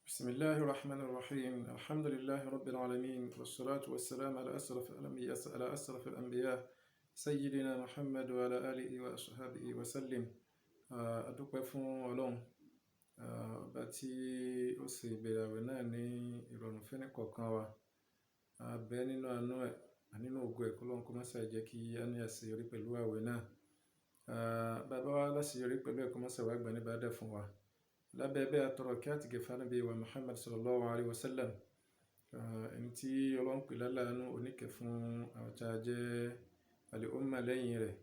بسم الله الرحمن الرحيم الحمد لله رب العالمين والصلاة والسلام على أسرف الأنبياء سيدنا محمد وعلى آله وأصحابه وسلم adúpẹ́ fún Ọlọ́run ọba tí ó ṣe ìbẹ̀rẹ̀ àwẹ̀ náà ní ìrọ̀rùn fẹ́ni kọ̀ọ̀kan wa a bẹ̀ nínú àánú ẹ̀ nínú ògo ẹ̀ k'Ọlọ́run kó má ṣe jẹ́ kí a ní àṣeyọrí pẹ̀lú àwẹ̀ náà bàbá wa láṣeyọrí pẹ̀lú ẹ̀ kó má ṣe wá gbà ní ìbádà fún wa lábẹ́ bẹ́ẹ̀ atọrọ kí á ti gẹ̀ fún Ànábì wa Muhammad sallallahu alayhi wa sallam ẹni tí Ọlọ́run pè láláàánú oníkẹ́ fún àwọn tí a jẹ́ al-umma lẹ́yìn rẹ̀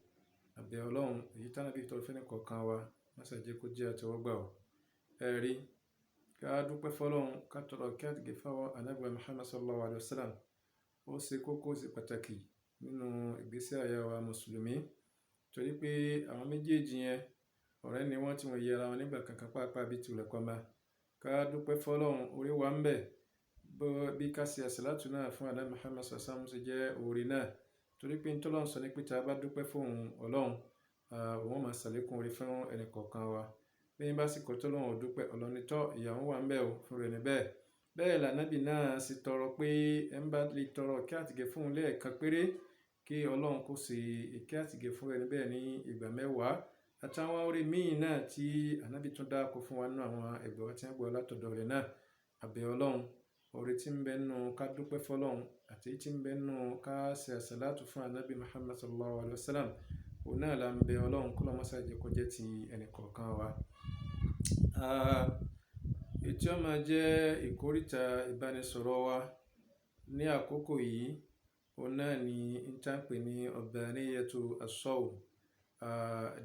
àbẹ̀ Ọlọ́run èyí tí Ànábì tọrọ fẹ́ni kọ̀ọ̀kan wa má ṣe jẹ́ kó jẹ́ àtẹ́wọ́gbà o ẹ̀rí ká dúpẹ́ fọ́lọ́run ká tọrọ kí á ti gẹ̀ fún Ànábì wa Muhammad sallallahu alayhi wa sallam ó ṣe kókó ó ṣe pàtàkì nínú ìgbésí ayé wa mùsùlùmí torí pé àwọn méjèèjì yẹn ọ̀rẹ́ ni wọ́n tí wọ́n yẹra wọn nígbà kankan pàápàá bí tilẹ̀ kọ́ máa ká dúpẹ́ fọ́lọ́run orí wa ń bẹ bí ká ṣe àṣàlátù náà fún Ànábì Muhammad sallallahu alaihi wasallam ṣe jẹ́ orí náà torí pé ntọ́lọ́run sọ ní pé tá a bá dúpẹ́ fún Ọlọ́run òun máa ṣàlékún orí fún ẹnì kọ̀ọ̀kan wa bí yín bá sì kọ́ tọ́lọ́run ò dúpẹ́ ọlọ́nitọ́ ìyàwó wa ń bẹ ò fún rẹ̀ níbẹ̀ bẹ́ẹ̀ lànàbì náà sì tọrọ pé ẹ ń bá lè tọrọ kí àtìgẹ̀ fún un lẹ́ẹ̀kan péré kí Ọlọ́run kó ṣe ìkẹ́ àtìgẹ̀ fún rẹ̀ níbẹ̀ ní ìgbà mẹ́wàá àtàwọn orí míì náà tí ànábì tún dáko fún wa nínú àwọn ẹgbẹ́ wa tí wọ́n gbọ́ látọ̀dọ̀ rẹ̀ náà àbẹ̀ Ọlọ́run orí tí ń bẹ nínú ká dúpẹ́ fọ́lọ́run àti tí ń bẹ nínú ká ṣe àṣàlátù fún ànábì Muhammad sallallahu alayhi wa sallam òun náà là ń bẹ Ọlọ́run kó lọ́mọ sáàjẹ́ kó jẹ́ ti ẹnì kọ̀ọ̀kan wa. ètí ó máa jẹ́ ìkóríta ìbánisọ̀rọ̀ wa ní àkókò yìí òun náà ni ìtànpè ní ọ̀bàníyàtò as-sawm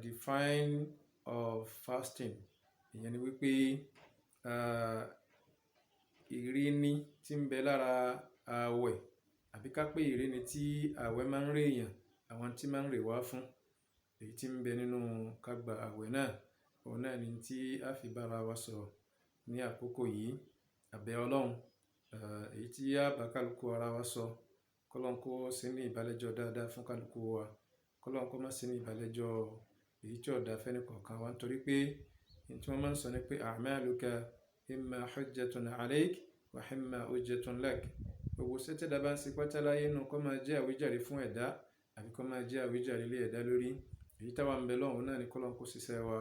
define of fasting ìyẹn ni wípé ìríní tí ń bẹ lára ààwẹ̀ àbí ká pé ìríní tí ààwẹ̀ máa ń rè èèyàn àwọn tí máa ń rè wá fún èyí tí ń bẹ nínú ká gba ààwẹ̀ náà òun náà ni tí a fi bára wa sọ̀rọ̀ ní àkókò yìí àbẹ̀ Ọlọ́run èyí tí a bá kálukú ara wa sọ k'Ọlọ́run kó ṣe ní ìbálẹ́jọ́ dáadáa fún kálukú wa k'Ọlọ́run kó má ṣe ní ìbálẹ́jọ́ èyí tí ọ̀dà fẹ́ni kọ̀ọ̀kan wa nítorí pé tí wọ́n máa ń sọ ní pé a'maluka imma hujjatun alayk wa imma hujjatun lak gbogbo sẹ́tẹ̀dá bá ń ṣe pátá láyé nù kó máa jẹ́ àwíjàre fún ẹ̀dá àbí kó máa jẹ́ àwíjàre lé ẹ̀dá lórí èyí táwa ń bẹ lọ́hùn náà ni k'Ọlọ́run kó ṣiṣẹ́ wa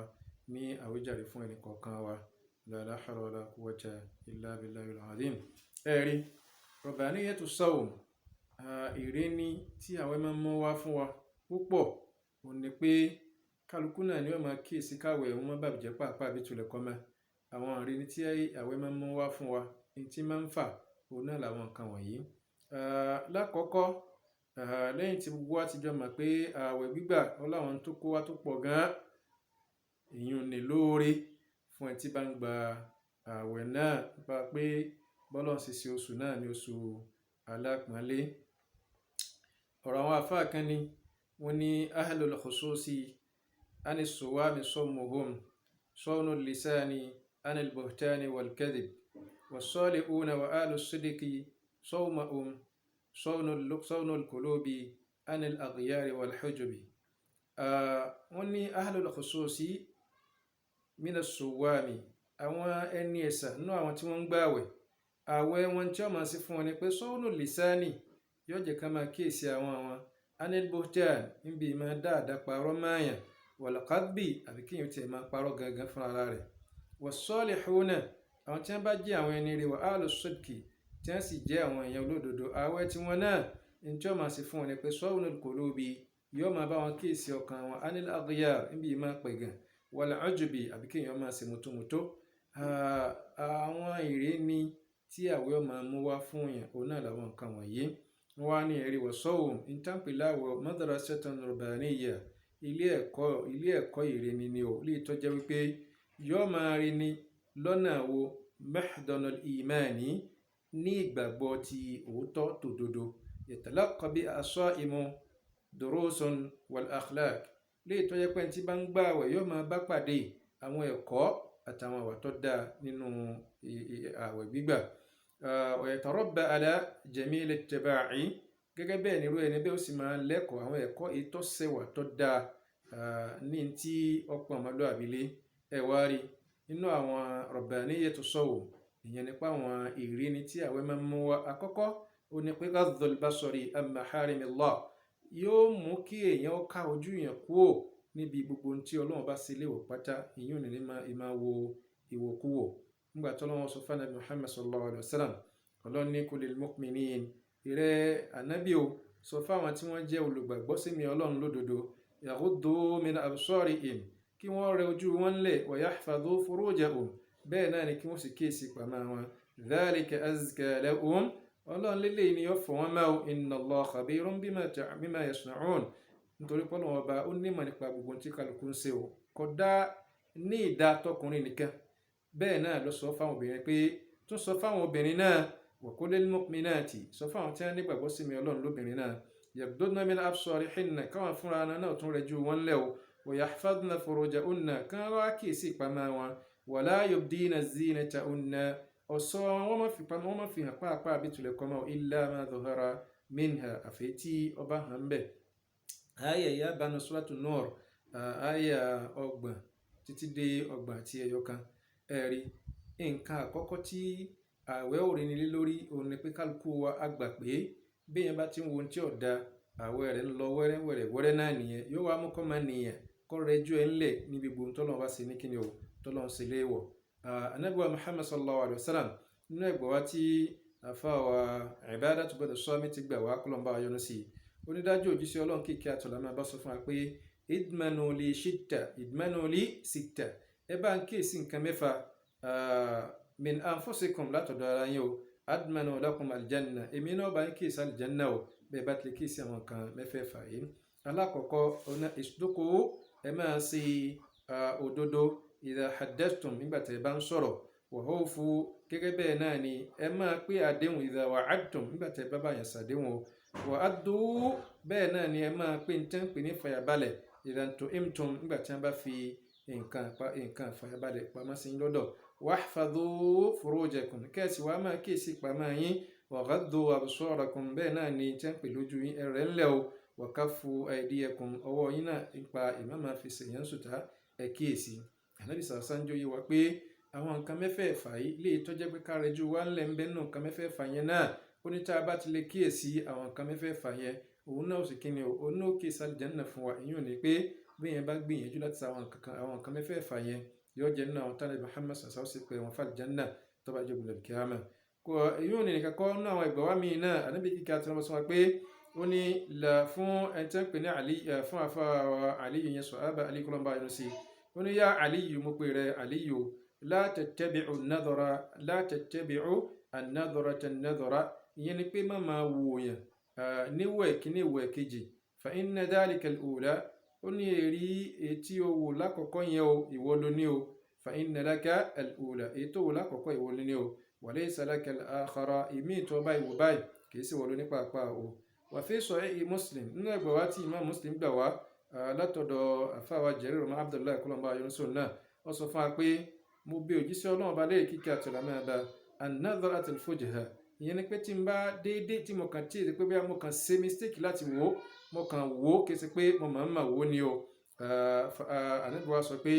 ní àwíjàre fún ẹnì kọ̀ọ̀kan wa la hawla wala quwwata illa billahil azim ẹ̀rí rabbaniyatu sawm ìríní tí àwẹ̀ máa ń mú wá fún wa púpọ̀ òun ni pé kálukú náà ni ó máa kíyèsí káwẹ̀ òun má bàjẹ́ pàápàá bí tulẹ̀ kọ́ mọ́ àwọn ìríní tí àwẹ̀ máa ń mú wá fún wa ní tí máa ń fà òun náà làwọn nǹkan wọ̀nyí. lákọ̀ọ́kọ́ lẹ́yìn tí gbogbo wa ti jọ mọ̀ pé àwẹ̀ gbígbà ọláwọn tó kó wa tó pọ̀ gan-an ìyún ni lóore fún ẹ tí bá ń gba àwẹ̀ náà nípa pé bọ́lọ̀ ń ṣe oṣù náà ní oṣù alápọ̀nlé ọ̀rọ̀ àwọn àfáà kan ni wọ́n ní ahlul khususi ani suwami sawmuhum sawnul lisani anil buhtani wal kadhib was-salihuna wa ahlus sidqi sawmuhum sawnul qulubi anil aghyari wal hujubi. wọ́n ní ahlul khususi minas suwami àwọn ẹni ẹ̀sà nínú àwọn tí wọ́n ń gbààwẹ̀ àwẹ̀ wọn tí wọ́n máa ṣe fún wọn ni pé sawnul lisani yóò jẹ́ ká máa kíyèsí àwọn anil buhtan níbi máa dáadáa parọ́ máyà wal kadhbi àbí kíyàn tiẹ̀ máa parọ́ gangan fún ara rẹ̀ was-salihuna àwọn tí wọ́n bá jẹ́ àwọn ẹni rẹ̀ wa ahlus sidqi tí wọ́n sì jẹ́ àwọn èèyàn olódodo àwẹ̀ tí wọ́n náà ní tí wọ́n máa ṣe fún wọn ni pé sawnul qulubi yóò máa bá wọn kíyèsí ọkàn wọn anil aghyar níbi máa pẹ̀gàn wal ujubi àbí kíyàn máa ṣe mùtòmùtò àwọn ìríní tí àwẹ̀ máa mú wá fún yàn òun náà làwọn nǹkan wọ̀nyí wọ́n á ní ẹ̀rí was-sawm ìtànpìláwọ̀ madrasatan rabbaniyya ilé ẹ̀kọ́ ìríní ni ò lè tọ́jẹ́ wípé yóò máa rí ni lọ́nà wo mahdanul imani ní ìgbàgbọ́ ti òótọ́ tòdodo yatalaqqa bi as-sa'imu durusun wal akhlaq lè tọ́jẹ́ pé tí bá ń gbààwẹ̀ yóò máa bá pàdé àwọn ẹ̀kọ́ àtàwọn àwà tó dáa nínú àwẹ̀ gbígbà wa yatarabba ala jamil ittiba'i gẹ́gẹ́ bẹ́ẹ̀ nírú ẹni bẹ́ẹ̀ ó sì máa lẹ́kọ̀ọ́ àwọn ẹ̀kọ́ èyí tó ṣẹwà tó dáa ní tí ọ̀pọ̀ ọmọlúwàbí lé ẹ wá rí nínú àwọn rabbaniyatu sawm ìyẹn nípa àwọn ìríni tí àwẹ̀ máa ń mú wa. Àkọ́kọ́ ó ní pé ghadhul basari an maharimillah, yóò mú kí èèyàn ká ojú yẹn kúò níbi gbogbo ohun tí Ọlọ́run bá ṣe léèwọ̀ pátá, ìyẹn ò ní máa wo ìwòkúwò. Nígbà tí Ọlọ́run sọ fún Ànábì Muhammad sallallahu alayhi wa sallam, Ọlọ́run ní kulil mu'minin, ìrẹ́ Ànábì o, sọ fáwọn tí wọ́n jẹ́ olùgbàgbọ́ sí mi Ọlọ́run lódodo, yaghuddu min absarihim, kí wọ́n rẹ ojú wọn lẹ̀, wa yahfadhu furujahum, bẹ́ẹ̀ náà ni kí wọ́n sì kíyèsí pamọ́ wọn. Dhalika azka lahum, Ọlọ́run lélẹ̀ ni yóò fọ̀ wọ́n mọ́. Inna Allaha khabirun bima yasna'un, nítorí pé Ọlọ́run ọba ó nímọ̀ nípa gbogbo tí kálukú ń ṣe o. Kódà ní ìdá tọkùnrin nìkan, bẹ́ẹ̀ náà ló sọ fáwọn obìnrin pé tún sọ fáwọn obìnrin náà, wa qulil mu'minati, sọ fáwọn tí wọ́n nígbàgbọ́ sí mi Ọlọ́run lóbìnrin náà, yaghdudna min absarihinna, káwọn fúnra náà tún rẹjú wọn lẹ̀ o, wa yahfadhna furujahunna, kán wá kíyèsí ìpamọ́ wọn, wala yubdina zinatahunna, ọ̀ṣọ́ wọn má fi hàn pàápàá bí tulẹ̀ kọ́ mọ́, illa ma dhahara minha, àfẹ́ tí ọba hàn bẹ́ẹ̀. Àyà ìyá bánu suratu Nur, àyà 30 títí dé 31. Ẹ̀rí nǹkan àkọ́kọ́ tí àwẹ̀ ò rí ni lé lórí òun ni pé kálukú wa á gbà pé bí yẹn bá ti ń wo ohun tí ọ̀dà, àwẹ̀ rẹ̀ ń lọ wẹ́rẹ́ náà nìyẹn, yóò wá mú kọ́ máa nìyẹn kọ́ rẹjú ẹ̀ ńlẹ̀ níbi gbogbo tọ́lọ́run bá ṣe ní kíni o, tọ́lọ́run ṣe léèwọ̀. Ànábì wa Muhammad sallallahu alayhi wa sallam, nínú ẹgbẹ́ wa tí àfáwà Ubadatu bin Samit ti gbà wá kọ́lọ́mbà ayọ́nu sí i, onídájú òjíṣẹ́ Ọlọ́run kíkẹ́ àtọ̀lá máa bá sọ fún wa pé idmanu li sitta, ẹ bá ń kíyèsí nǹkan mẹ́fà, min anfusikum, látọ̀dọ̀ ara yín o, admanu lakum aljanna, èmi náà bá ń kíyèsí aljanna o, bẹ́ẹ̀ bá tilẹ̀ kíyèsí àwọn nǹkan mẹ́fẹ̀ẹ̀fà yìí. Alákọ̀ọ́kọ́ ọ̀nà isduqu, ẹ máa ṣe òdodo, idha haddathtum, nígbà tí ẹ bá ń sọ̀rọ̀, wa awfu, gẹ́gẹ́ bẹ́ẹ̀ náà ni ẹ máa pé àdéhùn, idha wa'adtum, nígbà tí ẹ bá bá yàn ṣàdéhùn o, wa addu, bẹ́ẹ̀ náà ni ẹ máa pé ní tẹ́ ń pè ní fàyàbalẹ̀, idha tu'imtum, nígbà tí wọ́n bá fi nǹkan fàyàbalẹ̀ pamọ́ sí lọ́dọ̀, wahfadhu furujakum, kẹ́sì wàá máa kíyèsí pamọ́ yín, wa ghaddu absarakum, bẹ́ẹ̀ náà ni tẹ́ ń pè lójú yín ẹ̀rẹ̀ ńlẹ̀ o, wa kaffu aydiyakum, ọwọ́ yín náà nípa ìmáàmá fi ṣèyàn sùtá ẹ kíyèsí. Ànábì sàṣánjó yé wa pé àwọn nǹkan mẹ́fẹ̀ẹ̀fà yìí lè tọ́jẹ́ pé kárẹ́jú wa ńlẹ̀ ń bẹ́ nù nǹkan mẹ́fẹ̀ẹ̀fà yẹn náà, ó ní tá a bá ti lè kíyèsí àwọn nǹkan mẹ́fẹ̀ẹ̀fà yẹn, òun náà sì kíni o, òun náà kíyèsí àlùjánnà fún wa. ìyẹn ò ní pé bí yẹn bá gbìyànjú láti sa àwọn nǹkan mẹ́fẹ̀ẹ̀fà yẹn, yóò jẹ́ nínú àwọn tánà Muhammad sàṣáwó sí pé wọn fà àlùjánnà tó bá jẹ́ gbọdọ̀ kíámà. ìyẹn ò ní nìkan kọ́ nínú àwọn ìgbà wa míì náà, Ànábì kíkẹ́ àti ọmọ sọ wa pé ó ní là fún ẹni tí wọ́n pè ní Ali, fún àfáà Aliyu yẹn sọ̀hábà Ali kọ́lọ́mbà yẹn sí, ó ní yá Aliyu, mo pè rẹ Aliyu, la tattabi'u an-nadharata an-nadhara, ìyẹn ni pé má máa wò yàn níwọ̀ kíní ìwọ̀ kejì, fa inna dhalika al-ula, ó ní èrí etí o wò lákọ̀ọ́kọ́ yẹn o, ìwọ ló ní o, fa inna laka al-ula, ètò wò lákọ̀ọ́kọ́ ìwọ ló ní o, wa laysa laka al-akhara, ìmí ìtọ́ báyìí wò báyìí kìí sì wọ ló ní pàápàá o. Wa fi sahih Muslim, nínú ẹgbẹ̀ wá tí Imam Muslim gbà wá látọ̀dọ̀ àfáwà Jarir ọmọ Abdullah kọlọmbà ayọ́nusọ̀ náà, ó sọ fún wa pé mo bí òjíṣẹ́ Ọlọ́run bá lẹ́yìn kíkẹ́ àtọ̀lá máa bá an-nadharatul fujha, ìyẹn ni pé tí n bá déédéé tí mo kàn tí èdè pé bí mo kàn ṣe mistake láti wò ó, mo kàn wò ó kì í ṣe pé mo máa ń mà wò ó ni o. Ànábì wa sọ pé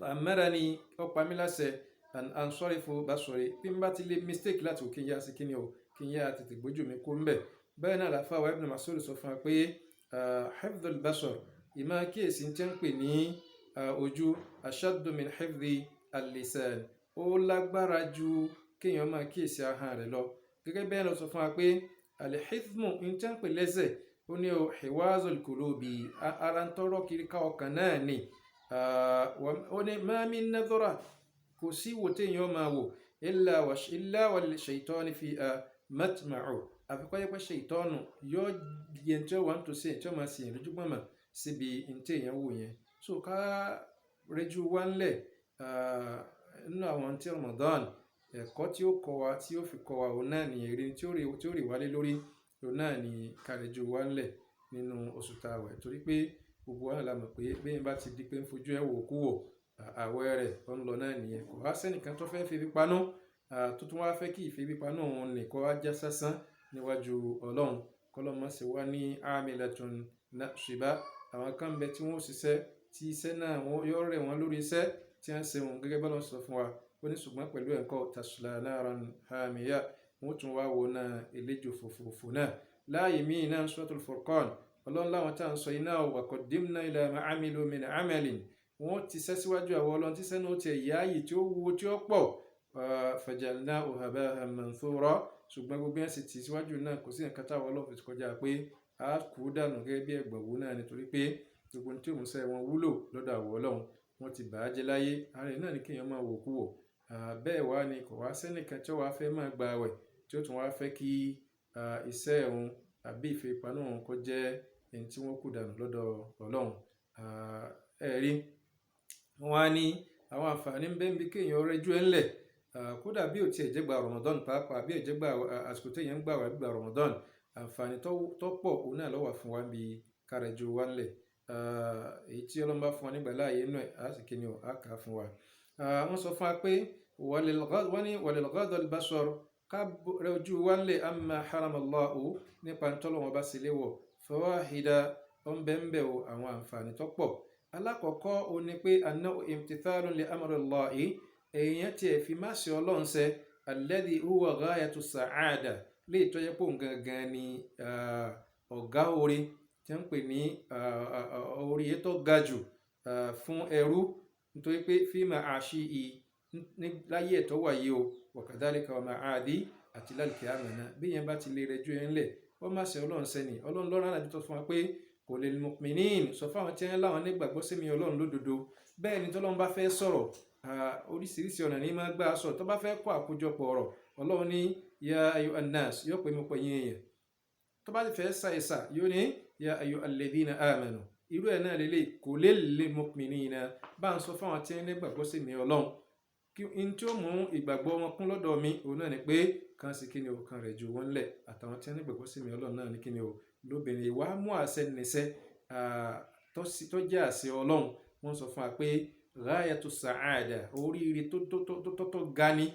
amarani, ó pa mí láṣẹ an ansarifu basari, bí n bá ti lè mistake láti wò kí n yá sí kíni o, kí n yá tètè gbójú mi kó ń bẹ̀. bẹ́ẹ̀ náà làfáà wa Ibn Mas'ud sọ fún wa pé hifdhul basar, ìmá kíyèsí tí ń pè ní ojú, ashaddu min hifdhi al-lisan, ó lágbára ju kéèyàn máa kíyèsí ahọ́n rẹ̀ lọ. gẹ́gẹ́ bẹ́ẹ̀ lọ sọ fún wa pé al-hifdhu ń tí ń pè lẹ́sẹ̀, ó ní o hiwazul qulubi, ara ń tọrọ kiri ká ọkàn náà ni. ó ní ma min nadhara, kò sí wò téèyàn máa wò, illa wal shaytani fi matma'u, àfikọ́ yẹ pé ṣètọ́nù yóò yẹn tí ó wà ń tó sí ẹ̀ tí ó máa sì yẹn lójú pọ̀nmọ̀ síbi ntẹ̀ yẹn wò yẹn. so ká rẹjú wá ńlẹ̀ nínú àwọn tí Ramadan, ẹ̀kọ́ tí ó kọ́ wa, tí ó fi kọ́ wa, òun náà nìyẹn rí tí ó rí wálé lórí, òun náà ní ká rẹjú wá ńlẹ̀ nínú oṣù tá a wẹ̀, torí pé gbogbo wa la mọ̀ pé bẹ́ẹ̀ bá ti di pé ń fojú ẹ̀ wò kú wò, àwẹ̀ rẹ̀ ó ń lọ náà nìyẹn. kò wá sẹ́nìkan tó fẹ́ fi ibi panú, tó tún wá fẹ́ kí ìfi ibi panú òun nìkan wá já sásán níwájú Ọlọ́run. kọ́lọ́mọ́ sì wá ní amilatun nasiba, àwọn kan bẹ tí wọ́n ṣiṣẹ́ tí iṣẹ́ náà yóò rẹ̀ wọ́n lórí iṣẹ́ tí wọ́n ṣe wọn, gẹ́gẹ́ bọ́lá sọ fún wa ó ní ṣùgbọ́n pẹ̀lú ẹ̀kọ́ tasla naran hamiya wọ́n tún wá wo náà eléjò fòfòfò náà. láàyè míì náà suratul Furqan ọlọ́run láwọn tá à ń sọ iná wa qaddimna ila ma amilu min amalin wọ́n ti sẹ́ síwájú àwọn ọlọ́run tí sẹ́nu ti ẹ̀yà yìí tí ó wúwo tí ó pọ̀ fajalnahu haba'an manthura ṣùgbọ́n gbogbo yẹn sì ti síwájú náà kò sí nǹkan táwọn ọlọ́run fi kọjá pé a kú dànù gẹ́gẹ́ bí ẹgbẹ̀wò náà nítorí pé gbogbo tí òun sẹ́ wọn wúlò lọ́dọ̀ àwọn ọlọ́run wọn ti bàá jẹ́ láyé ààrẹ náà ní kéèyàn máa wò kú wò bẹ́ẹ̀ wá ni kò wá sẹ́nìkan tí ó wá fẹ́ máa gba àwẹ̀ tí ó tún wá fẹ́ kí iṣẹ́ òun àbí ìfipánu òun kó jẹ́ ẹni tí wọ́n kú dànù lọ́dọ̀ ọlọ́run. ẹ̀rí wọn á ní àwọn àǹfààní ń bẹ ń bí kéèyàn rẹ́jú ẹ̀ ńlẹ̀ kódà bí ò tiẹ̀ jẹ́ gba Ramadan pàápàá bí ò jẹ́ gba àsìkò téèyàn ń gbà wá gba Ramadan àǹfààní tó pọ̀ òun náà ló wà fún wa bí kárẹ́jú wa ńlẹ̀ èyí tí ọlọ́run bá fún wa nígbà láàyè inú ẹ̀ á sì kí ni ó á kà á fún wa. wọ́n sọ fún wa pé wọ́n ní walilghadha albasar ká rẹ́jú wa ńlẹ̀ amma haramallahu nípa ntọ́lọ́wọ́n bá sì léwọ̀ fawahida ọ̀nbẹ̀ńbẹ̀ o àwọn àǹfààní tó pọ̀. alákọ̀ọ́kọ́ ó ní pé annahu imtithalun li amrillahi èèyàn tiẹ̀ fi má ṣe ọlọ́run ṣe alladhi huwa ghayatu sa'ada lè tọ́jú pé òun gangan ni ọ̀gá orí tí wọ́n ń pè ní orí tó ga jù fún ẹrú nítorí pé fíìmà àṣì láyé ẹ̀tọ́ wà yìí o wa kadhalika wa ma'adi àti lálùkìyámà náà bí yẹn bá ti lè rẹjú ẹ̀ ńlẹ̀ wọ́n má ṣe ọlọ́run sẹ́ni ọlọ́run lọ́rùn àdàbí tó fún wa pé kò lil mu'minin sọ fáwọn tí wọ́n láwọn nígbàgbọ́ sí mi ọlọ́run lódodo bẹ́ẹ̀ ni tọ́lọ́run bá fẹ́ sọ̀rọ̀ oríṣiríṣi ọ̀nà ní máa gbà sọ̀rọ̀ tó bá fẹ́ kó àkójọpọ̀ ọ̀rọ̀ ọlọ́run ní ya ayyuhan nas yóò pè mí pọ̀ yín èèyàn tó bá ti fẹ́ ṣàìsà yóò ní ya ayyuhal ladhina amanu irú ẹ̀ náà lélẹ̀ kò lil mu'minina bá ń sọ fáwọn tí wọ́n nígbàgbọ́ sí mi ọlọ́run kí n tí ó mú ìgbàgbọ́ wọn kún lọ́dọ̀ mi òun náà ni pé kan sì kíni o kan rẹ̀ ju wọn lẹ̀ àtàwọn tí wọ́n nígbàgbọ́ sí mi ọlọ́run náà ni kíni o lóbìnrin ìwà mú àṣẹ nìṣẹ́ tó jẹ́ àṣẹ ọlọ́run wọ́n sọ fún wa pé ghayatu sa'ada oríire tó ga ni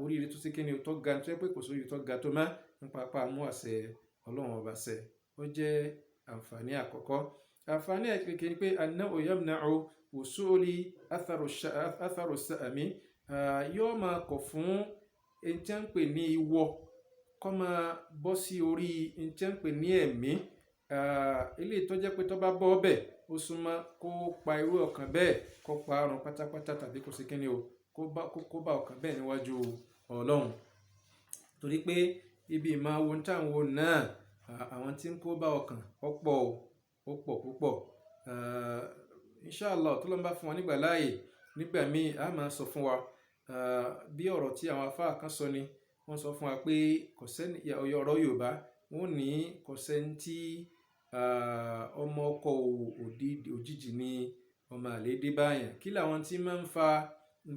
oríire tó sì kíni o tó ga tó yẹ pé kò sóríire tó ga tó má nípa pa mú àṣẹ ọlọ́run ọba ṣẹ ó jẹ́ àǹfààní àkọ́kọ́. àǹfààní ẹ̀kẹ́kẹ́ ni pé annahu yamna'u wusuli atharu sa'ami yóò máa kọ̀ fún ẹni tí wọ́n ń pè ní ìwọ kọ́ máa bọ́ sí orí ẹni tí wọ́n ń pè ní ẹ̀mí ilé tó jẹ́ pé tó bá bọ́ ọbẹ̀ ó súnmọ́ kó pa irú ọkàn bẹ́ẹ̀ kó pa àrùn pátápátá tàbí kó sì kíni o kó bá ọkàn bẹ́ẹ̀ níwájú ọlọ́run torí pé ibi ìmọ̀ wo ní táwọn wo náà àwọn tí ń kó bá ọkàn ó pọ̀ púpọ̀ inshallah tó ló ń bá fún wa nígbà láàyè nígbà míì a máa sọ fún wa bí ọ̀rọ̀ tí àwọn afáà kan sọ ni wọ́n sọ fún wa pé kò sẹ́ni ọ̀rọ̀ Yorùbá wọ́n ní kò sẹ́ni tí ọmọ ọkọ òjijì ni ọmọ àlè dé báyàn kí làwọn tí máa ń fa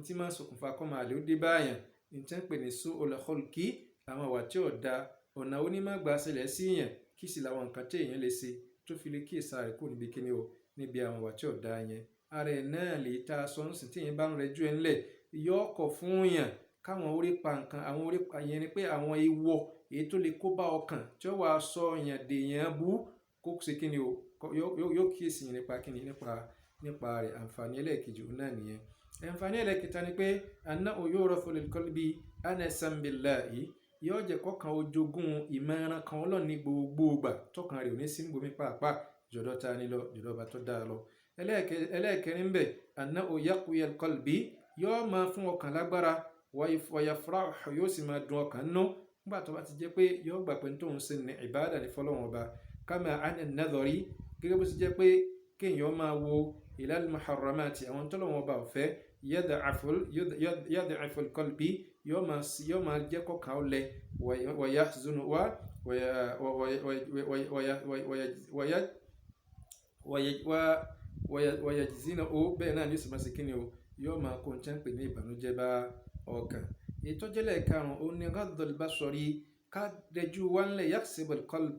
tí máa ń ṣokùnfà kọ́ ọmọ àlè ó dé báyàn ní tí wọ́n pè ní su'ul khulqi àwọn àwà tí ò da ọ̀nà onímọ̀gbà ṣẹlẹ̀ sí yàn kí sì làwọn nǹkan tí èèyàn lè ṣe tó fi lè kí èsà rẹ̀ kó níbi kíni o níbi àwọn àwà tí ò da yẹn ara ẹ̀ náà lè ta aṣọ ńsìn tí èèyàn bá ń rẹjú ẹ̀ ńlẹ̀ yọ ọkọ̀ fún yàn káwọn orí pa nǹkan àwọn orí pa yẹn ni pé àwọn ìwọ èyí tó lè kó bá ọkàn tí ó wàá sọ yàn dèèyàn bú kó ṣe kíni o yóò kíyèsí yẹn nípa kíni nípa rẹ̀ àǹfààní ẹlẹ́ẹ̀kejì òun náà nìyẹn. àǹfààní ẹlẹ́ẹ̀kẹta ni pé annahu yurathu lil qalbi anasan billahi yóò jẹ́ kọ́kàn ojogún ìmọ̀ràn kan ọlọ́run ní gbogbo ìgbà tọkàn rẹ̀ ò ní sí ń gbomi pàápàá jọ̀dọ̀ ta ni lọ jọ̀dọ̀ ọba tó dáa lọ. ẹlẹ́ẹ̀kẹrin bẹ̀ annahu yaqwiyal qalbi yóò máa fún ọkàn lágbára wayafrah yóò sì máa dùn ọkàn nú nígbà tó bá ti jẹ́ pé yóò gbà pé tóun ṣe ní ìbáàdà ní fọlọ́wọn ọba kama an nadhari gẹ́gẹ́ bó ti jẹ́ pé kéèyàn máa wo ilal muharramati àwọn tọ́lọ́wọn ọba ọ̀fẹ́ yad'aful qalbi yóò máa jẹ́ kọ́kàn ọ̀lẹ wayahzunu wayajzina o bẹ́ẹ̀ náà ní ìsìnmọ́sí kíni o yóò máa kó nǹkan pè ní ìbànújẹ́ bá ọkàn. ìtọ́jẹ́lẹ̀ karùn-ún ó ní ghaddul basari ká rẹjú wánlẹ̀ yaksibul qalb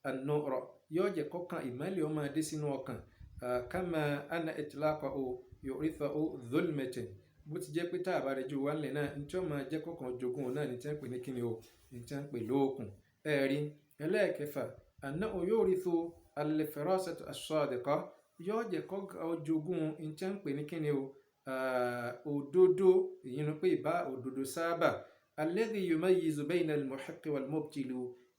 an-nura yóò jẹ́ kọ́kàn ìmọ́lẹ̀ ó máa dé sínú ọkàn kama anna itlaqahu yurithu dhulmatan bó ti jẹ́ pé tá a bá rẹjú wánlẹ̀ náà ní tí ó máa jẹ́ kọ́kàn jogún náà ní tí wọ́n pè ní kíni o ní tí wọ́n pè lóòkùn. ẹ̀rí ẹlẹ́ẹ̀kẹfà annahu yurithu al-firasatu as-sadiqa yóò jẹ́ kọ́kàn jogún ní tí wọ́n pè ní kíni o òdodo èyí ni pé ìbá òdodo sábà alladhi yumayyizu bayna al-muhiqqi wal-mubtil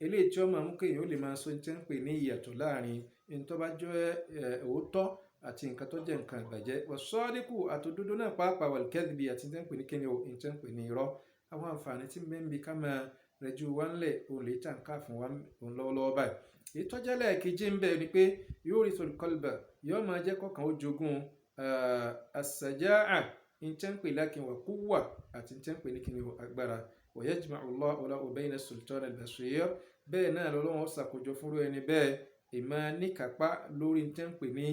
eléyìí tí ó máa mú kéèyàn ó lè máa sọ tí ń pè ní ìyàtọ̀ láàrin ní tó bá jẹ́ òótọ́ àti nǹkan tó jẹ́ nǹkan ìbàjẹ́ was-sadiqu àtòdodo náà pàápàá wal-kadhibi àti tí ń pè ní kíni o tí ń pè ní irọ́ àwọn àǹfààní tí ń bẹ ń bi ká máa rẹjú wa ńlẹ̀ òun lè tàn ká fún wa òun lọ́wọ́lọ́wọ́ báyìí èyí tó jẹ́ lẹ́ẹ̀kejì ń bẹ ni pé yurithul qalba yóò máa jẹ́ kọ́kàn ó jogún as-sajaa in tí ń pè lákin wa quwwa àti tí ń pè ní kíni o agbára wa yajma'u Allahu lahu bayna as-sultan al-basir bẹ́ẹ̀ náà lọ́wọ́ ṣàkójọ fúnrú ẹni bẹ́ẹ̀ ìmọ̀ níkàpá lórí tí ń pè ní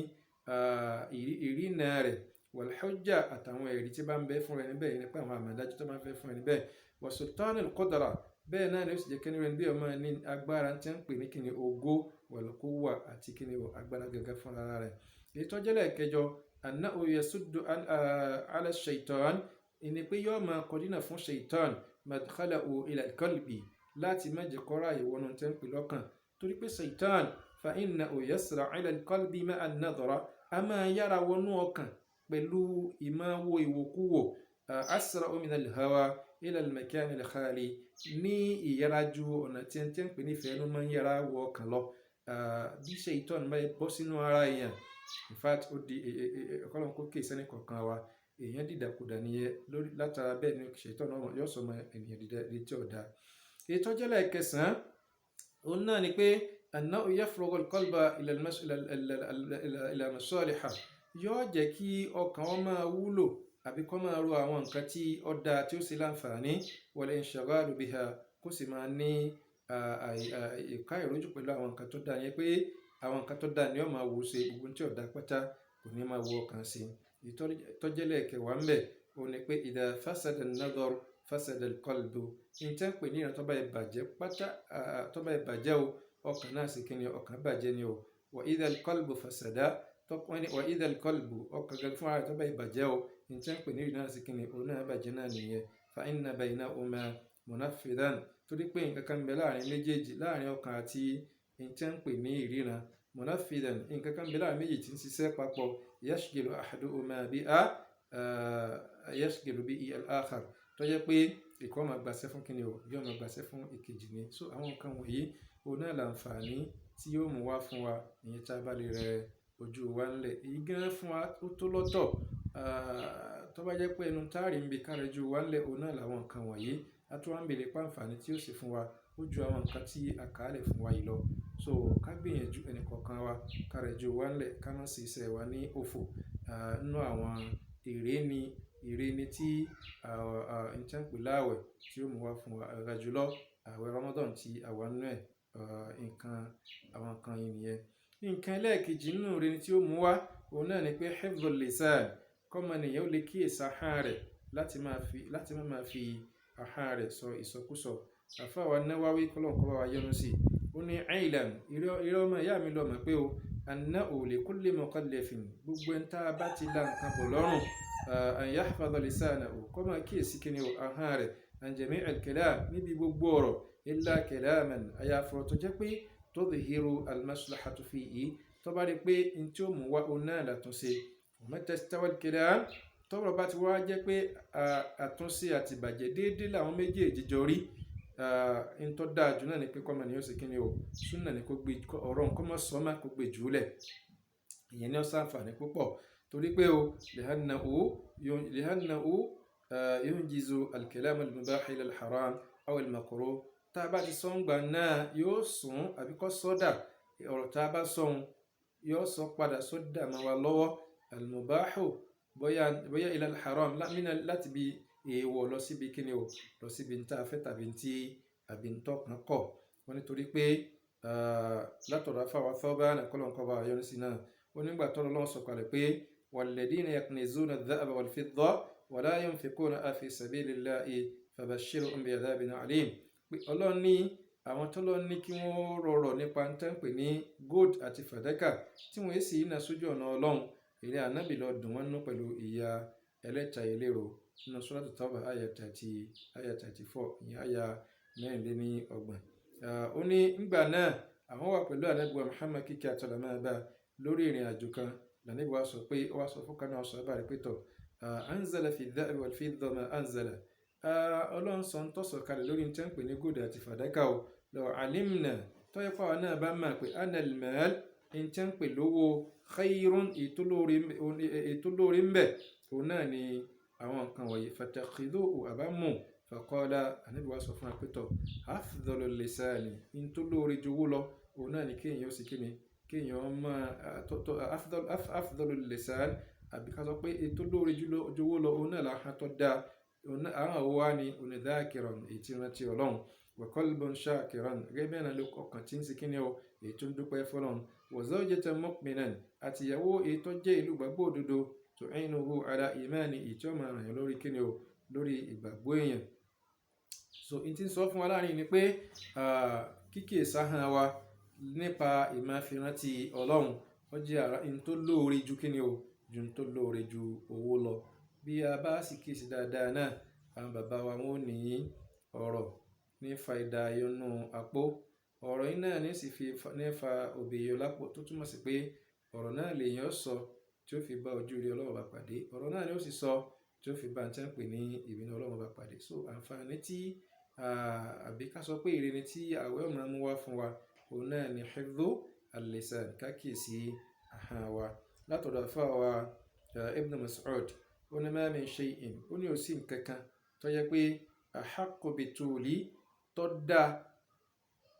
ìrìnà rẹ̀ wal-hujja àtàwọn ẹ̀rí tí bá ń bẹ fún ẹni bẹ́ẹ̀ nípa àwọn àmọ̀dájú tó máa ń fẹ́ fún ẹni bẹ́ẹ̀ wa sultan al-qudra bẹ́ẹ̀ náà ló sì jẹ́ kíni ẹni bí ọmọ ní agbára tí ń pè ní kíni ògo wal-quwwa àti kíni agbára gẹ́gẹ́ fún ara rẹ̀ èyí tó jẹ́ lẹ́ẹ̀kẹjọ annahu yasuddu ala shaitan ìní pé yóò máa kọdínà fún shaitan madkhalahu ila al-qalbi láti má jẹ́ kó ráyè wọnú tí ń pè lọ́kàn torí pé shaitan fa innahu yasra ila al-qalbi ma'a an-nadra a máa yára wọnú ọkàn pẹ̀lú ìmáwo ìwòkúwò asra min al-hawa ila al-makan al-khali ní ìyáraju ọ̀nà tí ń pè ní fẹ́ẹ́nu máa ń yára wọ ọkàn lọ bí shaitan máa bọ́ sínú ara èèyàn in fact ó di ọ̀kọ́lọ́n kó kéè sẹ́ni kọ̀ọ̀kan wa èèyàn dìdàkudà nìyẹn lórí látara bẹ́ẹ̀ ni shaitan náà yóò sọ ọmọ ènìyàn dídá létí ọ̀dà ètò jẹ́lẹ̀ kẹsàn-án òun náà ni pé annahu yafrugu al-qalba ila masaliha yóò jẹ́ kí ọkàn ó máa wúlò àbí kó máa ro àwọn nǹkan tí ó dáa tí ó sì láǹfààní wal inshaghalu biha kó sì máa ní ìka ìrójú pẹ̀lú àwọn nǹkan tó dáa yẹn pé àwọn nǹkan tó dáa ni ó máa wò ṣe gbogbo tí ó dáa pátá kò ní máa wo ọkàn sí ìtọ́jẹ́lẹ̀ kẹwàá ń bẹ̀ òun ni pé idha fasada an-nadar fasada al-qalbu ìtẹ́ pè ní ìrántọ́ bá ìbàjẹ́ pátá tó bá ìbàjẹ́ o ọkàn náà sì kí ni ọkàn bàjẹ́ ni o wa idha al-qalbu fasada wa idha al-qalbu ọkàn gẹ́gẹ́ fún ara tó bá ìbàjẹ́ o ìtẹ́ pè ní ìrántọ́ sì kí ni òun náà bàjẹ́ náà nìyẹn fa inna baynahuma munafidan torí pé nǹkan kan bẹ láàrin méjèèjì láàrin ọkàn àti ìtẹ́ pè ní ìríran munafidan nǹkan kan bẹ láàrin méjèèjì tí ń ṣiṣẹ́ papọ̀ yashghilu ahaduhuma bihi al-akhar tó jẹ́ pé ìkọ́ máa gbàṣẹ́ fún kíni o yóò máa gbàṣẹ́ fún ìkejì ni so àwọn nǹkan wọ̀nyí òun náà làǹfààní tí yóò mú wá fún wa ìyẹn tá a bá lè rẹ ojú wa ńlẹ̀ èyí gan fún wa ó tó lọ́tọ̀ tó bá jẹ́ pé ẹnu táàrí ń bi kárẹ̀ ojú wa ńlẹ̀ òun náà làwọn nǹkan wọ̀nyí a tún wá ń bèèrè pàǹfààní tí ó sì fún wa ó ju àwọn nǹkan tí a kà á lẹ̀ fún wa yìí lọ so ká gbìyànjú ẹnì kọ̀ọ̀kan wa kárẹ̀ ojú wa ńlẹ̀ ká má sì iṣẹ́ wa ní òfò nínú àwọn èrè ni tí ìtẹ́ǹpì láàwẹ̀ tí ó mú wá fún wa àgbà jùlọ àwẹ̀ Ramadan tí àwa nínú ẹ̀ àwọn nǹkan yìí nìyẹn nǹkan ẹlẹ́ẹ̀kejì nínú èrè tí ó mú wá òun náà ni pé hifdhul lisan kọ́mọnìyàn ó lè kíyèsí ahọ́n rẹ̀ láti má máa fi ahọ́n rẹ̀ sọ ìsọkúsọ àfáwà Nawawi kọ́lọ́nkọ́ bá wa yọ́nú sí ó ní ailam irọ́ ọmọ ìyá mi lọ́mọ pé o annahu li kulli muqallafin gbogbo ẹni tá a bá ti la nǹkan bọ̀ lọ́rùn an yahfadha lisanahu kó máa kíyèsí kíni o ahọ́n rẹ̀ an jami' al-kalam níbi gbogbo ọ̀rọ̀ illa kalaman àyàfọ̀ tó jẹ́ pé tudhiru al-maslahatu fihi tó bá rí pé n tí ó mú wá o náà látúnṣe mata istawa al-kalam tọ́rọ̀ bá ti wá jẹ́ pé àtúnṣe àti ìbàjẹ́ déédéé làwọn méjèèjì jọ rí n tó dáa jù náà ni pé kọ́mọ ni ó sì kíni o súnà ni kó gbé ọ̀rọ̀ nǹkan mọ́ sọ́mà kó gbé jùlẹ̀ ìyẹn ní ó ṣàǹfààní púpọ̀ torí pé o lihannahu yunjizu al-kalam al-mubah ila al-haram aw al-makruh tá a bá ti sọ ń gbà náà yóò sún àbí kó sọ́dà ọ̀rọ̀ tá a bá sọ yóò sọ padà sọ́dà máa wà lọ́wọ́ al-mubahu bóyá ila al-haram láti bí èèwọ̀ lọ síbi kíni o lọ síbi ní tá a fẹ́ tàbí tí àbí ń tọ́kàn kọ̀ wọ́n nítorí pé látọ̀rọ̀ afáwa Thawban kọ́lọ́nkọ́ bá yọ sí náà ó nígbà tọ́lọ́ lọ́wọ́ sọ kalẹ̀ pé walladhina yaknizuna adh-dhahaba wal-fidda wa la yunfiqunaha fi sabilillahi fabashshirhum bi'adhabin alim pé Ọlọ́run ní àwọn tọ́lọ́ ní kí wọ́n rọrọ̀ nípa ń tẹ́ ń pè ní gold àti fàdákà tí wọ́n sì iná sójú ọ̀nà Ọlọ́run èrè ànábì lọ dùn wọ́n nú pẹ̀lú ìyà ẹlẹ́ta ìlérò nínú Suratu Tawbah àyà 34 ìyẹn àyà 24. ó ní ńgbà náà àwọn wà pẹ̀lú ànábì wa Muhammad kíkẹ́ àtọ̀là máa bá lórí ìrìn àjò kan lànàbì wa sọ pé ó wá sọ fún kanáà sọ bá rí pé tọ̀ anzala fi dhahabi wal fidda ma anzala ọlọ́run sọ ń tọ́sọ̀ kalẹ̀ lórí tí wọ́n ń pè ní gold àti fàdákà o law alimna tọ́yẹ pàwọn náà bá máa pè anal mal tí wọ́n ń pè lówó khayrun ètò lórí ń bẹ̀ òun náà ni àwọn nǹkan wọ̀nyí fatakhiduhu àbámu faqala ànábì wa sọ fún apẹ́tọ̀ afdalul lisani ń tó lórí jowó lọ òun náà ni kéèyàn ó sì kíni kéèyàn máa afdalul lisan àbí ká sọ pé ètò lórí jowó lọ òun náà làhán tó dáa àwọn àwòwá ni onídàákìrán èyí tí rántí ọlọ́run wa qalbun shakiran gẹ́gẹ́ bẹ́ẹ̀ náà ló ọkàn tí ń sì kíni o èyí tó ń dúpẹ́ fọlọ́run wa zawjatan mu'minan àtìyàwó èyí tó jẹ́ ìlú gbàgbọ́ òdodo tu'inuhu ala imani èyí tí ó máa ràn yàn lórí kíni o lórí ìgbàgbọ́ èèyàn. So n ti sọ fún wa láàrin ni pé kíkíyèsí ahọ́n wa nípa ìmáfirántí ọlọ́run ó jẹ́ ara n tó lóore ju kíni o ju n tó lóore ju owó lọ. Bí a bá sì kíyèsí dáadáa náà àwọn bàbá wa wọn ò ní ọ̀rọ̀ ní fa ìdáyọnú àpò ọ̀rọ̀ yìí náà ní sì fi ní fa òbèèyàn lápò tó túmọ̀ sí pé ọ̀rọ̀ náà lèèyàn sọ tí ó fi bá ojú rí ọlọ́run bá pàdé ọ̀rọ̀ náà ni ó sì sọ tí ó fi bá ń tẹ́ ń pè ní ìbínú ọlọ́run bá pàdé. So àǹfààní tí àbí ká sọ pé ìrere tí àwẹ̀ máa mú wá fún wa òun náà ni hifdhu al-lisan kákìsí ahọ́n wa. Látọ̀dọ̀ àfáà wa Ibn Mas'ud ó ní ma min shay'in ó ní òsì nǹkan kan tó yẹ pé ahaqqu bituli tó dáa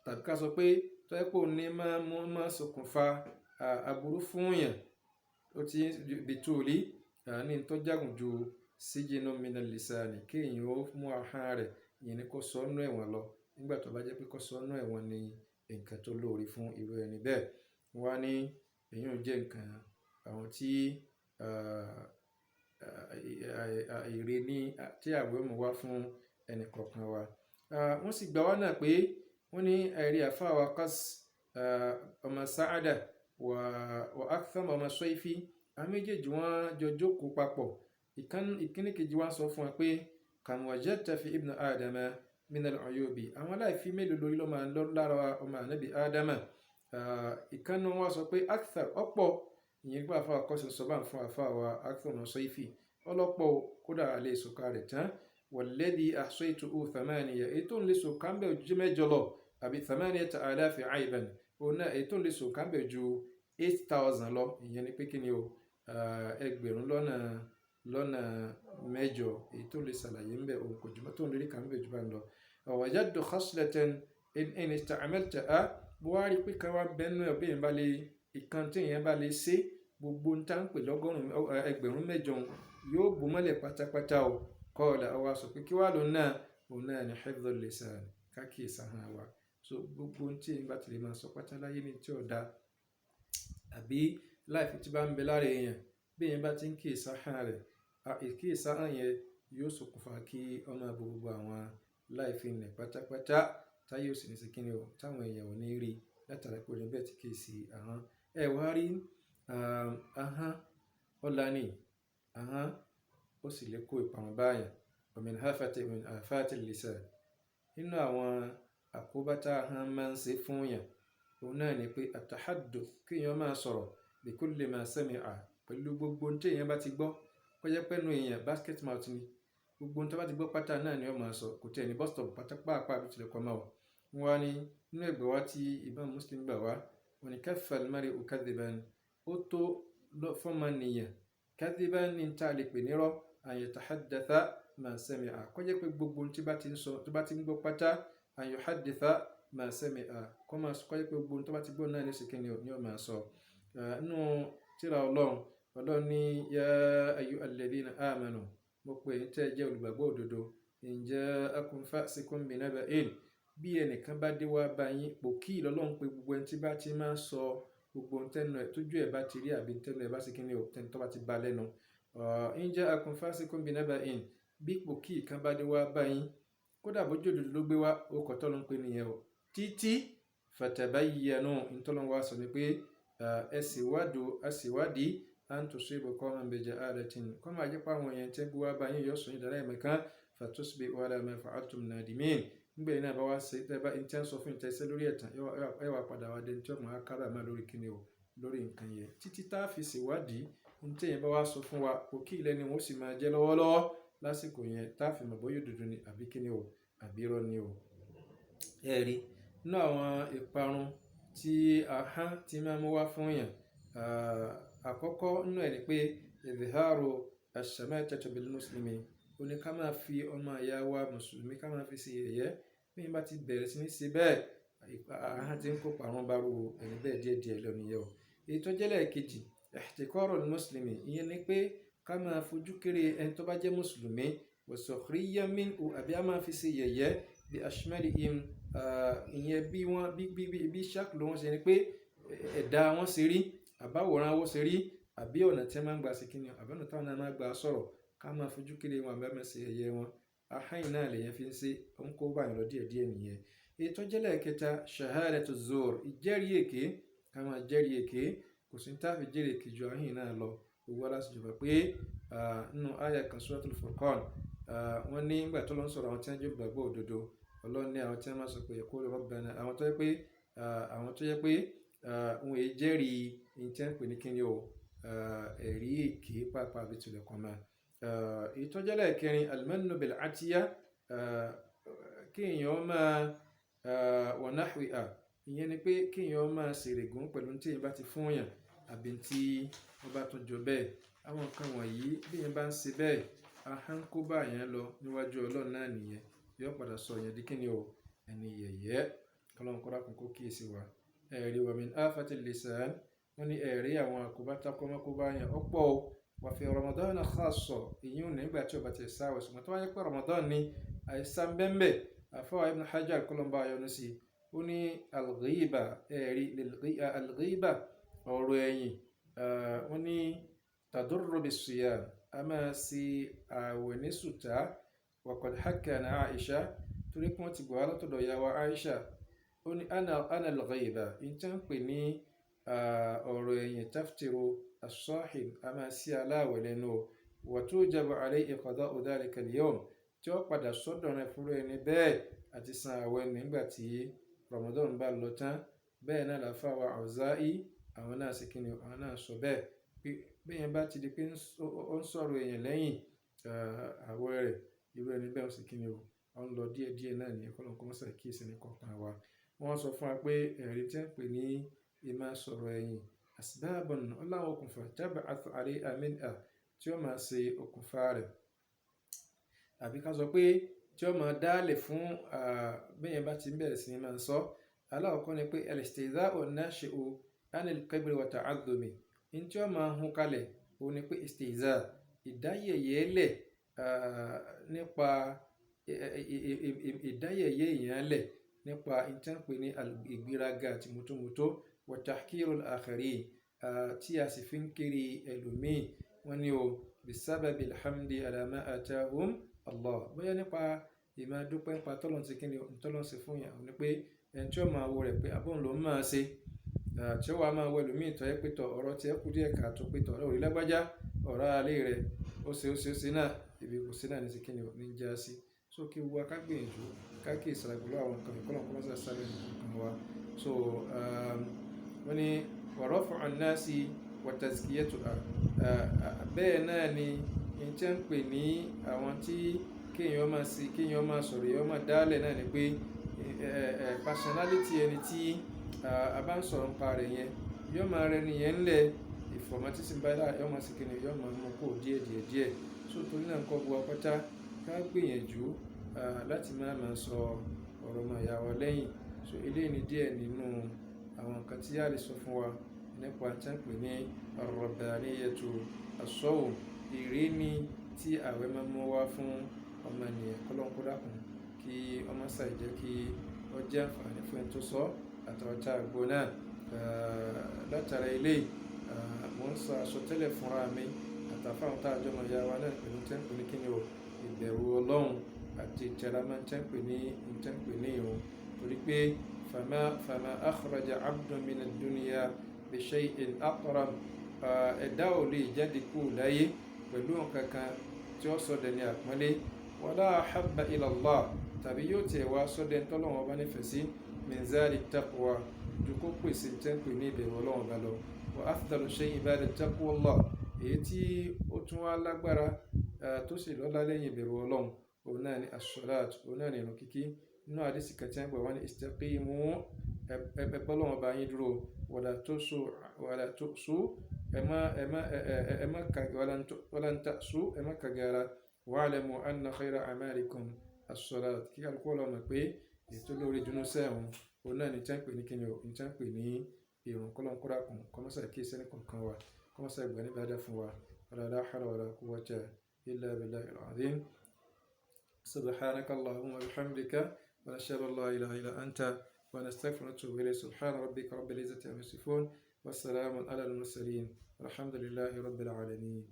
tàbí ká sọ pé tó yẹ pé òun ní máa ṣokùnfà aburú fún yàn ó ti bituli ní tó jágùn ju sijinu minal lisani kéèyàn ó mú ahọ́n rẹ̀ ìyẹn ni kó sọ ọ́nú ẹ̀wọ̀n lọ nígbà tó bá jẹ́ pé kó sọ ọ́nú ẹ̀wọ̀n ni nǹkan tó lóore fún irú ẹni bẹ́ẹ̀. wá ní èyí ò jẹ́ nǹkan àwọn tí èrè ní tí àwẹ̀ mú wá fún ẹnì kọ̀ọ̀kan wa. Wọ́n sì gbà wá náà pé wọ́n ní ẹ̀rí àfáà wa Qas ọmọ Sa'ada wa Aktham ọmọ Sayfi àwọn méjèèjì wọ́n jọ jókòó papọ̀ ìkíní kejì wá sọ fún wa pé kam wajadta fi ibn Adama min al-uyubi àwọn aláìfi mélòó lórí ló máa ń lọ lára ọmọ ànábì Ádámà. Ìkànnì wọn sọ pé akthar ọ̀pọ̀ ìyẹn gbà àfáà Qas sọ bá ń fún àfáà wa Aktham ọmọ Sayfi ọlọ́pọ̀ kódà lè sọ̀ka rẹ̀ tán walladhi ahsaytuhu thamaniya èyí tó ń lè sọ̀ka ń bẹ̀ ojú mẹ́jọ lọ àbí 8,000 aiban òun náà èyí tó ń lè sọ̀ka ń bẹ̀ ju 8,000 lọ ìyẹn ni pé kí ni o ẹgbẹ̀rún lọ́nà mẹ́jọ èyí tó lè ṣàlàyé ń bẹ̀ òun kò jùmọ́ tó ń lérí kà ń bẹ̀ jù bá ń lọ. wajadtu khaslatan in ista'maltaha buhari pé ká wá bẹ́nu ẹ̀ bí ìyẹn bá lè ìkan tí ìyẹn bá lè ṣe gbogbo ń tá ń pè ẹgbẹ̀rún mẹ́jọ yóò bò mọ́lẹ̀ pátápátá o qala àwa sọ pé kí wá lóun náà òun náà ni hifdhul lisan kákìyèsí ahọ́n wa. So gbogbo tí èyí bá ti lè máa sọ pátá láyé ní tí ò da àbí láìfi tí bá ń bẹ lára èèyàn bí èèyàn bá ti ń kíyèsí ahọ́n rẹ̀ ìkíyèsí ahọ́n yẹn yóò ṣokùnfà kí ọmọ gbogbo àwọn láìfi nẹ̀ pátápátá táyé ò sì ní sí kíni o táwọn èèyàn ò ní rí látara pé oní bẹ́ẹ̀ ti kíyèsí ahọ́n. Ẹ wá rí ahọ́n ọ̀la ni ahọ́n ó sì lè kó ìparun báyàn min afati lisan nínú àwọn àkóbátá ahọ́n máa ń ṣe fún yàn òun náà ni pé at-tahadduth kéèyàn máa sọ̀rọ̀ bi kulli ma sami'a pẹ̀lú gbogbo ohun tí èèyàn bá ti gbọ́ kó jẹ́ pẹ́nu èèyàn basket mouth ni gbogbo ohun tó bá ti gbọ́ pátá náà ni ó máa sọ kò tẹ̀ ní bus stop pátápáà bí tilẹ̀ kọ́ máa wọ̀. wọ́n á ní nínú ẹgbẹ́ wa tí Imam Muslim gbà wá wọ́n ní kaffa al-mar'u kadhiban ó tó fọ́mọnìyàn kadhiban ní ta lè pè nírọ́ an yatahaddatha ma sami'a kó jẹ́ pé gbogbo ohun tí bá ti ń sọ tó bá ti ń gbọ́ pátá an yuhadditha ma sami'a kó jẹ́ pé gbogbo ohun tó bá ti gbọ́ náà ní sìkìnnì ni ó máa sọ. nínú tírà ọlọ́run ní ya ayyuhalladhina amanu mo pè ní tẹ́ jẹ́ olùgbàgbọ́ òdodo in ja'akum fasiqun binaba'in bí ẹnìkan bá dé wá bá yín pòkì lọ́lọ́run pé gbogbo ẹni tí bá ti máa sọ gbogbo tẹnu ẹ̀ tójú ẹ̀ bá ti rí àbí tẹnu ẹ̀ bá sì kíni o tẹnu tó bá ti ba lẹ́nu. in ja'akum fasiqun binaba'in bí pòkì kan bá dé wá bá yín kódà bójú òdodo ló gbé wá ó kọ́ tọ́ ló ń pè nìyẹn o títí fatabayyanu ìtọ́lọ́run wá sọ ni pé ẹ ṣèwádìí an tusibu qawman bijahalatin kọ́ máa jẹ́ pé àwọn èèyàn tẹ́ gbé wá bá yín yọ sọ yín dára ẹ̀mẹ̀kan fatusbihu ala ma fa'altum nadimin nígbà yìí náà bá wá ṣe tẹ́ bá ń tẹ́ ń sọ fún ìtẹ́sẹ́ lórí ẹ̀tàn ẹ wà padà wá dẹni tí ọmọ akára máa lórí kíni o lórí nǹkan yẹn títí tá a fi ṣèwádìí ohun tí èèyàn bá wá sọ fún wa kò kí ilẹ̀ ni wọ́n sì máa jẹ́ lọ́wọ́lọ́wọ́ lásìkò yẹn tá a fi mọ̀ bóyá òdodo ni àbí kíni o àbí irọ́ ni o. Ẹ̀rí nínú àwọn ìparun tí ahọ́n ti máa mú wá fún yàn, àkọ́kọ́ nínú ẹ̀ ni pé ìdìhàrò ash-shamatati bil muslimi, ó ní ká máa fi ọmọ ìyá wa mùsùlùmí ká máa fi ṣe yẹ̀yẹ́. bí yín bá ti bẹ̀rẹ̀ sí ní ṣe bẹ́ẹ̀, ahọ́n ti ń kó parun bá ru ẹni bẹ́ẹ̀ díẹ̀díẹ̀ lọ nìyẹn o. èyí tó jẹ́ lẹ́ẹ̀kejì ihtiqarul muslimi, ìyẹn ni pé ká máa fojú kéré ẹni tó bá jẹ́ mùsùlùmí wa sukhriyan minhu, àbí a máa fi ṣe yẹ̀yẹ́ bí ashmalihim, ìyẹn bí ṣáàkì ló wọ́n ṣe ni pé ẹ̀dá wọn ṣe rí, àbáwòrán wọn ṣe rí, àbí ọ̀nà tí wọ́n máa ń gbà sí kíni, àbí ọ̀nà táwọn náà máa ń gbà sọ̀rọ̀, ká máa fojú kéré wọn àbí máa ṣe yẹ̀yẹ́ wọn. ahọ́n náà lèyẹn fi ń ṣe ó ń kó báyìí lọ díẹ̀díẹ̀ nìyẹn. èyí tó jẹ́ lẹ́ẹ̀kẹta shahadatu zur, ìjẹ́rìí èké, ká máa jẹ́rìí èké. kò sí tá a fi jẹ́rìí èké ju ahọ́n náà lọ. gbogbo aláṣẹjọba pé nínú àyá kan suratul Furqan, wọ́n ní nígbà tó lọ ń sọ̀rọ̀ àwọn tí wọ́n jẹ́ olùgbàgbọ́ òdodo, Ọlọ́run ní àwọn tí wọ́n máa sọ pé yaqulu rabbana, àwọn tó yẹ pé wọn èyí jẹ́rìí ní tí wọ́n pè ní kíni o, ẹ̀rí èké pàápàá bí tilẹ̀ kan máa. èyí tó jẹ́ lẹ́ẹ̀kẹrin al-mannu bil-'atiyya, kéèyàn máa wa nahwiha, ìyẹn ni pé kéèyàn máa ṣèrègùn pẹ̀lú tí èèyàn bá ti fún yàn àbí tí wọ́n bá tún jọ bẹ́ẹ̀. àwọn nǹkan wọ̀nyí bí èèyàn bá ń ṣe bẹ́ẹ̀, ahọ́n kó bá yẹn lọ níwájú Ọlọ́run náà nìyẹn, yóò padà sọ yẹn di kíni o, ẹni yẹ̀yẹ́. kọ́lọ́n kọ́ra kún kó kíyèsí wa. ẹ̀rí wa min afatil lisan, wọ́n ní ẹ̀rí àwọn àkóbá takọ́mọ́kóbá yẹn ọ̀pọ̀ o. wà fi Ramadan khassa, ìyún nígbà tí ó bá ti sáwẹ̀, ṣùgbọ́n tó wáyé pé Ramadan ni àìsàn bẹ́ẹ̀ àfọwọ́ Ibn Hajar kọ́lọ́mbà ayọ́nu sí, ó ní al-ghiba, ẹ̀rí al-ghiba, ọ̀rọ̀ ẹ̀yìn, wọ́n ní tadurru bis-siyam, a máa ṣe àwẹ̀ ní sùtá. wa qad hakka an Aisha, torí pé wọ́n ti gbọ́ látọ̀dọ̀ ìyá wa Aisha, ó ní ana al-ghiba, ìtàn pè ní ọ̀rọ̀ ẹ̀yìn taftiru as-sahib, a máa ṣí aláwẹ̀ lẹ́nu o. wa tujabu alayhi qada'u dhalika al-yawm, tí ó padà sọ́dọ̀ rẹ̀ fúnra ẹni bẹ́ẹ̀ àti san àwẹ̀ nígbà tí Ramadan bá lọ tán. bẹ́ẹ̀ náà làfà wa Awza'i, àwọn náà sì kíni, àwọn náà sọ bẹ́ẹ̀ pé bẹ́ẹ̀ bá ti di pé ó ń sọ̀rọ̀ èèyàn lẹ́yìn àwẹ̀ rẹ̀, irú ẹni bẹ́ẹ̀ ó sì kíni o, ó ń lọ díẹ̀díẹ̀ náà ní ẹ̀kọ́ lọ́nkọ́ mọ́sá kíyèsí ní kọ̀ọ̀kan wa. wọ́n sọ fún wa pé ẹ̀rí tí wọ́n pè ní ìmá sọ̀rọ̀ ẹ̀yìn asbabun, ọláwọ̀ okùnfà tab'athu alayha minha, tí ó máa ṣe okùnfà rẹ̀, àbí ká sọ pé tí ó máa dálẹ̀ fún bẹ́ẹ̀ bá ti bẹ̀rẹ̀ sí ní máa sọ. aláwọ̀kọ́ ni pé al-istihza'u an-nashi'u 'an al-kibri wa ta'addumi, ní tí ó máa hun kalẹ̀ ó ní pé istihza', ìdáyẹ̀yẹ́ lẹ̀ nípa ìdáyẹ̀yẹ́ èèyàn lẹ̀ nípa ìtànpé ní ìgbéraga àti mọ́tòmọ́tò, wa tahkirul akharin, tí a sì fi ń kiri ẹlòmíì. wọ́n ní o bisababil hamdi ala ma atahum Allah, bóyá nípa ìmọ̀ dúpẹ́ nípa tọ́lọ́n sí kíni tọ́lọ́n sí fún yàn, ní pé ẹni tí ó máa wo rẹ̀ pé àbọ̀n ló máa ṣe, tí ó wàá máa wọ ẹlòmíì tọ́ ẹ pé tọ̀ ọ̀rọ̀ tí ẹ kú díẹ̀ káàtó pé tọ̀ ọ̀rọ̀ ìlágbájá ọ̀rọ̀ alẹ́ rẹ̀ ó ṣe náà ibi kò sí náà ní sí kíni ní já sí. so kí wọ́n ká gbìyànjú ká kí ìsọ̀rọ̀ pẹ̀lú àwọn nǹkan ìkọlọ̀ kọ́ mọ́sá sáré nǹkan wa. so wọ́n ní wa raf'u an-nasi wa tazkiyatuha, bẹ́ẹ̀ náà ni n tí ń pè ní àwọn tí kéèyàn máa sọ̀rọ̀ èèyàn máa dálẹ̀ náà ni pé personality ẹni tí a bá ń sọ̀rọ̀ nípa rẹ̀ yẹn yóò máa rẹ nìyẹn ńlẹ̀ ìfọ̀mọ́tísí báyà yóò máa sì kíni yóò máa mú kó díẹ̀. so torí náà nǹkan bu apáta ká gbìyànjú láti máa sọ ọ̀rọ̀ ọmọ ìyá wa lẹ́yìn. so eléyìí ni díẹ̀ nínú àwọn nǹkan tí a lè sọ fún wa nípa tí wọ́n pè ní ar-rabbaniyatu as-sawm, ìríní tí àwẹ̀ máa mú wá fún ọmọ ènìyàn. kọ́lọ́nkọ́dákùn kí ọmọ sáì jẹ́ kí ó jẹ́ àǹfààní fún ẹni tó sọ àtàwọn tá a gbọ́ náà. látara ilé mo ń sọ àsọtẹ́lẹ̀ fúnra mi àtàfáwọn tá a jọmọ ìyá wa náà pẹ̀lú tẹ́ǹpẹ̀ ní kíni o, ìbẹ̀rù Ọlọ́run àti ìtẹ̀rámá tẹ́ǹpẹ̀ ní ìrun. torí pé fama akhraja abdun min ad-dunya bi shay'in aqram, ẹ̀dá ò lè jáde kú láyé pẹ̀lú nǹkan kan tí ó sọ̀dẹ̀ ní àpọ́nlé, wala ahabba ila Allah, tàbí yóò tẹ̀ wá sọ́dẹ̀ tọ́lọ́wọ́n bá nífẹ̀ẹ́ sí min zali taqwa, ju kó pèsè tẹ́ǹpẹ̀ ní ìbẹ̀rù Ọlọ́run bá lọ. wa afdalu shay'in ba'da taqwa Allah, èyí tí ó tún wá lágbára tó sì lọ́lá lẹ́yìn ìbẹ̀rù ọlọ́run òun náà ni as-salat, òun náà ni ìrun kíkí. Nínú àdìsí kan tí wọ́n gbà wá ní istaqimu, ẹ bọ́lọ́run bá yín dúró, wala tu'su, walan ta'su, ẹ má kagara, wa'lamu anna khayra a'malikum as-salat, kí kálukú ọlọ́run mọ̀ pé ètò lórí dunu sẹ́wọ̀n òun náà ni tí wọ́n pè ní kíni o, ní tí wọ́n pè ní ìrun. Kọ́lọ́n kódà kún kọ́mọ́sá kí sẹ́ni kankan wa, kọ́mọ́sá ìgbà ní bàdà fún wa. wala hawla wala quwwata illa billahi al-azim. سبحانك اللهم وبحمدك ونشهد ان لا اله الا انت ونستغفرك ونتوب اليك. سبحان ربك رب العزه عما يصفون والسلام على المرسلين والحمد لله رب العالمين.